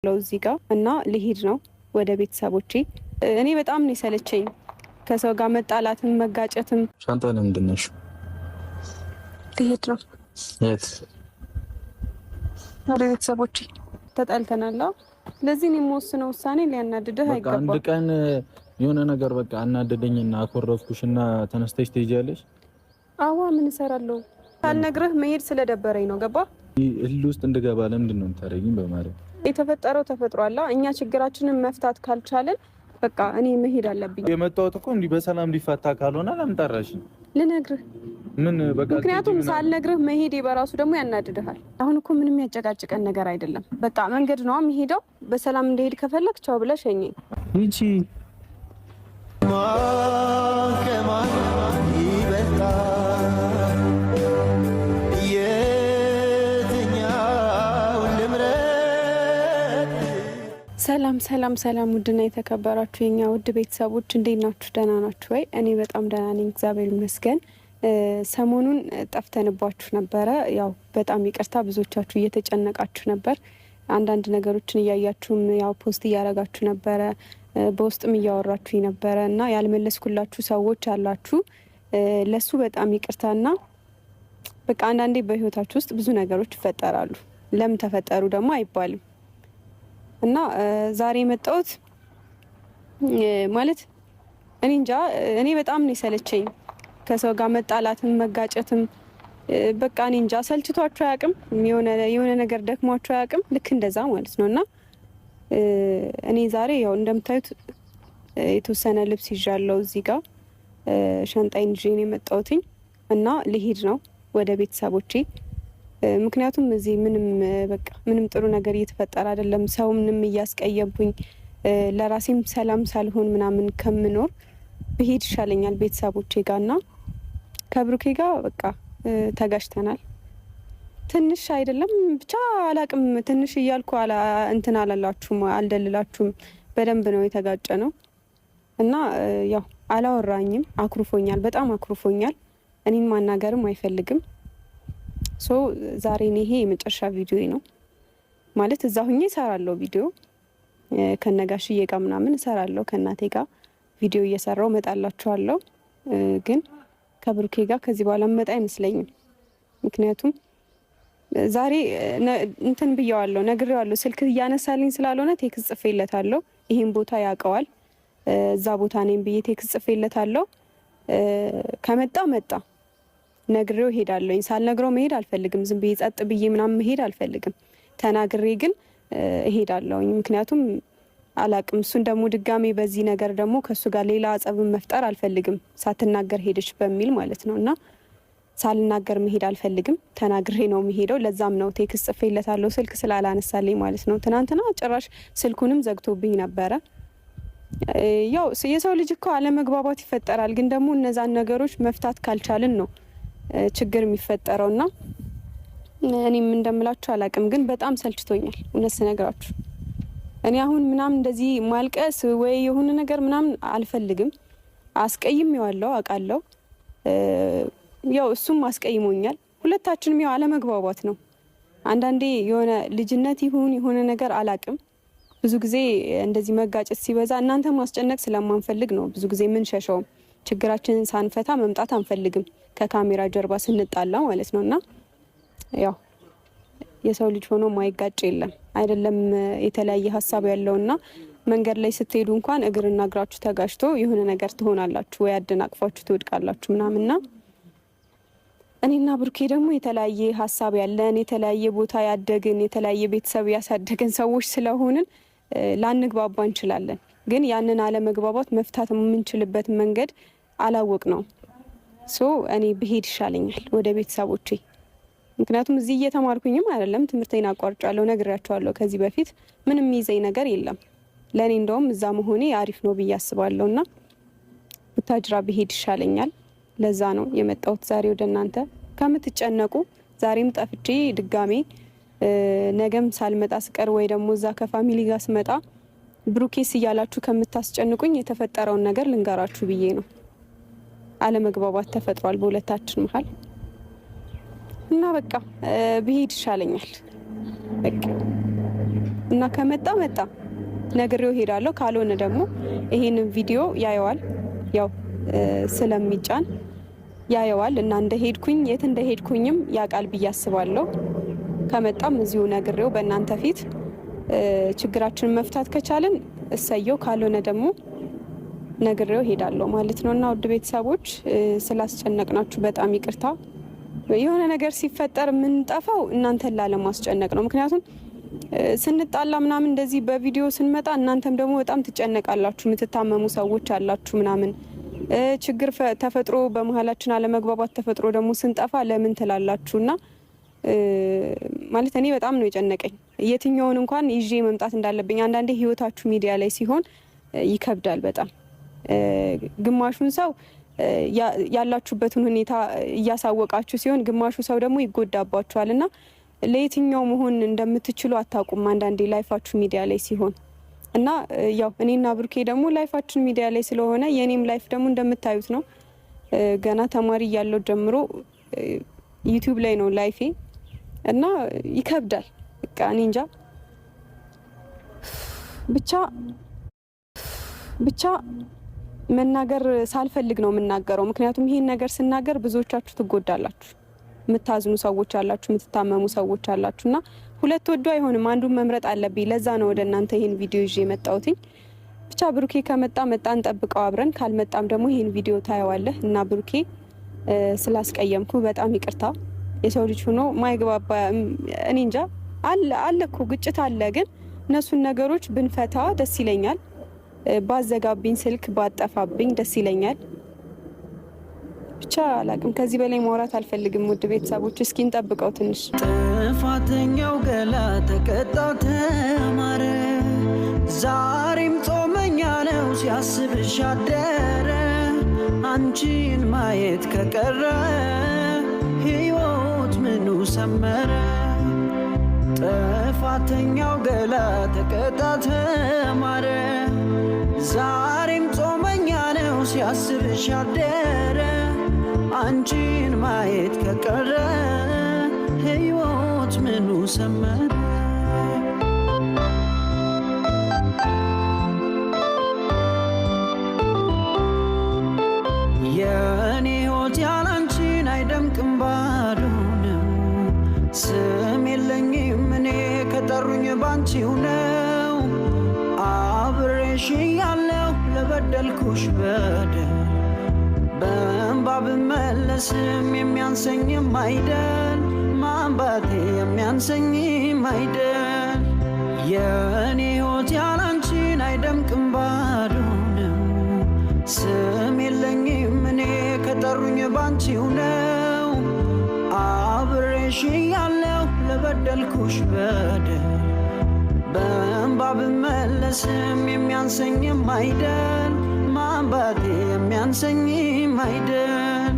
እዚህ ጋር እና ልሄድ ነው ወደ ቤተሰቦቼ። እኔ በጣም ነው የሰለቸኝ ከሰው ጋር መጣላትም መጋጨትም። ሻንጣ ለምንድን ነሽ? ልሄድ ነው። የት? ወደ ቤተሰቦቼ። ተጣልተናል። ለዚህ ነው የምወስነው ውሳኔ ሊያናድድህ አይገባም። አንድ ቀን የሆነ ነገር በቃ አናደደኝና አኮረፍኩሽና ተነስተሽ ትሄጃለሽ። አዋ ምን እሰራለሁ? ሳልነግርህ መሄድ ስለደበረኝ ነው። ገባ? እህል ውስጥ እንድገባ ለምንድን ነው የምታደርጊኝ? በማለት የተፈጠረው ተፈጥሯል። እኛ ችግራችንን መፍታት ካልቻለን በቃ እኔ መሄድ አለብኝ። የመጣሁት እኮ እንዲህ በሰላም ሊፈታ ካልሆነ ለምን ጠራሽኝ? ልነግርህ ምን በቃ ምክንያቱም ሳልነግርህ መሄድ በራሱ ደግሞ ያናድድሃል። አሁን እኮ ምንም ያጨቃጭቀን ነገር አይደለም። በቃ መንገድ ነው የምሄደው። በሰላም እንደሄድ ከፈለክ ቻው ብለህ ሸኘኝ። ይቺ ሰላም ሰላም ሰላም፣ ውድና የተከበራችሁ የኛ ውድ ቤተሰቦች እንዴት ናችሁ? ደህና ናችሁ ወይ? እኔ በጣም ደህና ነኝ፣ እግዚአብሔር ይመስገን። ሰሞኑን ጠፍተንባችሁ ነበረ። ያው በጣም ይቅርታ፣ ብዙዎቻችሁ እየተጨነቃችሁ ነበር። አንዳንድ ነገሮችን እያያችሁም ያው ፖስት እያደረጋችሁ ነበረ፣ በውስጥም እያወራችሁ ነበረ እና ያልመለስኩላችሁ ሰዎች አላችሁ። ለሱ በጣም ይቅርታና በቃ አንዳንዴ በህይወታችሁ ውስጥ ብዙ ነገሮች ይፈጠራሉ። ለምን ተፈጠሩ ደግሞ አይባልም። እና ዛሬ የመጣሁት ማለት እኔ እንጃ፣ እኔ በጣም ነው የሰለቸኝ ከሰው ጋር መጣላትም መጋጨትም። በቃ እኔ እንጃ ሰልችቷችሁ አያውቅም፣ የሆነ ነገር ደክሟችሁ አያውቅም። ልክ እንደዛ ማለት ነው። እና እኔ ዛሬ ያው እንደምታዩት የተወሰነ ልብስ ይዣለሁ እዚህ ጋር ሻንጣዬን ይዤ ነው የመጣሁትኝ እና ልሄድ ነው ወደ ቤተሰቦቼ። ምክንያቱም እዚህ ምንም ጥሩ ነገር እየተፈጠረ አይደለም። ሰው ምንም እያስቀየምኩኝ ለራሴም ሰላም ሳልሆን ምናምን ከምኖር ብሄድ ይሻለኛል ቤተሰቦቼ ጋርና ከብሩኬ ጋር በቃ ተጋጭተናል። ትንሽ አይደለም ብቻ አላቅም፣ ትንሽ እያልኩ እንትን አላላችሁም፣ አልደልላችሁም። በደንብ ነው የተጋጨ ነው እና ያው አላወራኝም። አኩርፎኛል፣ በጣም አኩርፎኛል። እኔን ማናገርም አይፈልግም። ሶ ዛሬ ይሄ የመጨረሻ ቪዲዮ ነው ማለት እዛ ሁኜ እሰራለሁ ቪዲዮ ከነጋሽዬ ጋር ምናምን እሰራለሁ። ከእናቴ ጋር ቪዲዮ እየሰራው መጣላችኋለሁ። ግን ከብሩኬ ጋር ከዚህ በኋላ መጣ አይመስለኝም። ምክንያቱም ዛሬ እንትን ብየዋለሁ፣ ነግሬዋለሁ። ስልክ እያነሳልኝ ስላልሆነ ቴክስት ጽፌለታለሁ። ይሄን ቦታ ያውቀዋል፣ እዛ ቦታ ነኝ ብዬ ቴክስት ጽፌለታለሁ። ከመጣ መጣ፣ ነግሬው እሄዳለሁ። ሳልነግረው መሄድ አልፈልግም። ዝም ብዬ ጸጥ ብዬ ምናምን መሄድ አልፈልግም። ተናግሬ ግን እሄዳለሁ። ምክንያቱም አላቅም፣ እሱን ደግሞ ድጋሜ በዚህ ነገር ደግሞ ከሱ ጋር ሌላ ጸብን መፍጠር አልፈልግም። ሳትናገር ሄደች በሚል ማለት ነው። እና ሳልናገር መሄድ አልፈልግም። ተናግሬ ነው የሚሄደው። ለዛም ነው ቴክስት ጽፌለታለሁ፣ ስልክ ስላላነሳልኝ ማለት ነው። ትናንትና ጭራሽ ስልኩንም ዘግቶብኝ ነበረ። ያው የሰው ልጅ እኮ አለመግባባት ይፈጠራል። ግን ደግሞ እነዛን ነገሮች መፍታት ካልቻልን ነው ችግር የሚፈጠረው። እና እኔም እንደምላችሁ አላቅም፣ ግን በጣም ሰልችቶኛል እውነት ስነግራችሁ። እኔ አሁን እንደዚህ ማልቀስ ወይ የሆነ ነገር ምናምን አልፈልግም። አስቀይሜዋለሁ አውቃለሁ። ያው እሱም አስቀይሞኛል። ሁለታችንም ያው አለመግባባት ነው። አንዳንዴ የሆነ ልጅነት ይሁን የሆነ ነገር አላቅም። ብዙ ጊዜ እንደዚህ መጋጨት ሲበዛ እናንተ ማስጨነቅ ስለማንፈልግ ነው ብዙ ጊዜ የምንሸሸውም። ችግራችንን ሳንፈታ መምጣት አንፈልግም፣ ከካሜራ ጀርባ ስንጣላ ማለት ነው። እና ያው የሰው ልጅ ሆኖ ማይጋጭ የለም አይደለም። የተለያየ ሀሳብ ያለውና መንገድ ላይ ስትሄዱ እንኳን እግርና እግራችሁ ተጋጭቶ የሆነ ነገር ትሆናላችሁ ወይ አደናቅፋችሁ ትወድቃላችሁ ምናምንና እኔና ብሩኬ ደግሞ የተለያየ ሀሳብ ያለን፣ የተለያየ ቦታ ያደግን፣ የተለያየ ቤተሰብ ያሳደገን ሰዎች ስለሆንን ላንግባባ እንችላለን። ግን ያንን አለመግባባት መፍታት የምንችልበት መንገድ አላወቅ ነው። ሶ እኔ ብሄድ ይሻለኛል ወደ ቤተሰቦቼ። ምክንያቱም እዚህ እየተማርኩኝም አይደለም፣ ትምህርቴን አቋርጫለሁ፣ ነግሬያቸዋለሁ ከዚህ በፊት። ምንም የሚይዘኝ ነገር የለም። ለእኔ እንደውም እዛ መሆኔ አሪፍ ነው ብዬ አስባለሁ። እና ቡታጅራ ብሄድ ይሻለኛል። ለዛ ነው የመጣሁት ዛሬ ወደ እናንተ። ከምትጨነቁ ዛሬም ጠፍቼ ድጋሜ ነገም ሳልመጣ ስቀር ወይ ደግሞ እዛ ከፋሚሊ ጋር ስመጣ ብሩኬስ እያላችሁ ከምታስጨንቁኝ የተፈጠረውን ነገር ልንገራችሁ ብዬ ነው። አለመግባባት ተፈጥሯል በሁለታችን መሀል እና በቃ ብሄድ ይሻለኛል። በቃ እና ከመጣ ነግሬው ሄዳለሁ። ካልሆነ ደግሞ ይሄንን ቪዲዮ ያየዋል፣ ያው ስለሚጫን ያየዋል እና እንደሄድኩኝ የት እንደሄድኩኝም ያውቃል ብዬ አስባለሁ። ከመጣም እዚሁ ነግሬው በእናንተ ፊት ችግራችንን መፍታት ከቻልን እሰየው፣ ካልሆነ ደግሞ ነግሬው ሄዳለሁ ማለት ነው። እና ውድ ቤተሰቦች ስላስጨነቅናችሁ በጣም ይቅርታ። የሆነ ነገር ሲፈጠር የምንጠፋው እናንተን ላለማስጨነቅ ነው። ምክንያቱም ስንጣላ ምናምን እንደዚህ በቪዲዮ ስንመጣ እናንተም ደግሞ በጣም ትጨነቃላችሁ፣ የምትታመሙ ሰዎች አላችሁ ምናምን ችግር ተፈጥሮ በመሀላችን አለመግባባት ተፈጥሮ ደግሞ ስንጠፋ ለምን ትላላችሁ? እና ማለት እኔ በጣም ነው የጨነቀኝ የትኛውን እንኳን ይዤ መምጣት እንዳለብኝ። አንዳንዴ ህይወታችሁ ሚዲያ ላይ ሲሆን ይከብዳል በጣም ግማሹን ሰው ያላችሁበትን ሁኔታ እያሳወቃችሁ ሲሆን ግማሹ ሰው ደግሞ ይጎዳባችኋል እና ለየትኛው መሆን እንደምትችሉ አታውቁም አንዳንዴ ላይፋችሁ ሚዲያ ላይ ሲሆን እና ያው እኔና ብሩኬ ደግሞ ላይፋችን ሚዲያ ላይ ስለሆነ የኔም ላይፍ ደግሞ እንደምታዩት ነው። ገና ተማሪ እያለሁ ጀምሮ ዩቲዩብ ላይ ነው ላይፌ እና ይከብዳል። በቃ እኔ እንጃ ብቻ መናገር ሳልፈልግ ነው የምናገረው። ምክንያቱም ይሄን ነገር ስናገር ብዙዎቻችሁ ትጎዳላችሁ፣ የምታዝኑ ሰዎች አላችሁ፣ የምትታመሙ ሰዎች አላችሁ እና ሁለት ወዶ አይሆንም፣ አንዱን መምረጥ አለብኝ። ለዛ ነው ወደ እናንተ ይሄን ቪዲዮ ይዤ የመጣሁትኝ። ብቻ ብሩኬ ከመጣ እንጠብቀው አብረን፣ ካልመጣም ደግሞ ይሄን ቪዲዮ ታየዋለህ እና ብሩኬ ስላስቀየምኩ በጣም ይቅርታ። የሰው ልጅ ሆኖ ማይግባባ እኔ እንጃ አለ እኮ ግጭት አለ፣ ግን እነሱን ነገሮች ብንፈታ ደስ ይለኛል። ባዘጋብኝ ስልክ ባጠፋብኝ ደስ ይለኛል። ብቻ አላቅም፣ ከዚህ በላይ ማውራት አልፈልግም። ውድ ቤተሰቦች እስኪ እንጠብቀው ትንሽ። ጥፋተኛው ገላ ተቀጣ ተማረ፣ ዛሬም ጾመኛ ነው ሲያስብሽ አደረ። አንቺን ማየት ከቀረ ሕይወት ምኑ ሰመረ። ጥፋተኛው ገላ ተቀጣ ተማረ፣ ዛሬም ጾመኛ ነው ሲያስብሽ አደረ። አንቺን ማየት ከቀረ ሕይወት ምኑ ሰመረ። የኔ ሕይወት ያላንቺን አይደምቅም ባዶ ነው። ስም የለኝም እኔ ከጠሩኝ ባንቺው ነው። አብሬሽ ያለው ለበደልኩሽ በደል በእንባ ብመለስም የሚያንሰኝም አይደል፣ ማንባቴ የሚያንሰኝም አይደል። የእኔ ሕይወት ያላንቺን አይደምቅም ባዶ ነው። ስም የለኝም እኔ ከጠሩኝ ባንቺው ነው። አብሬሽ ያለው ለበደልኩሽ በደል በእንባ ብመለስም የሚያንሰኝም አይደል፣ ማንባቴ የሚያንሰኝም አይደል።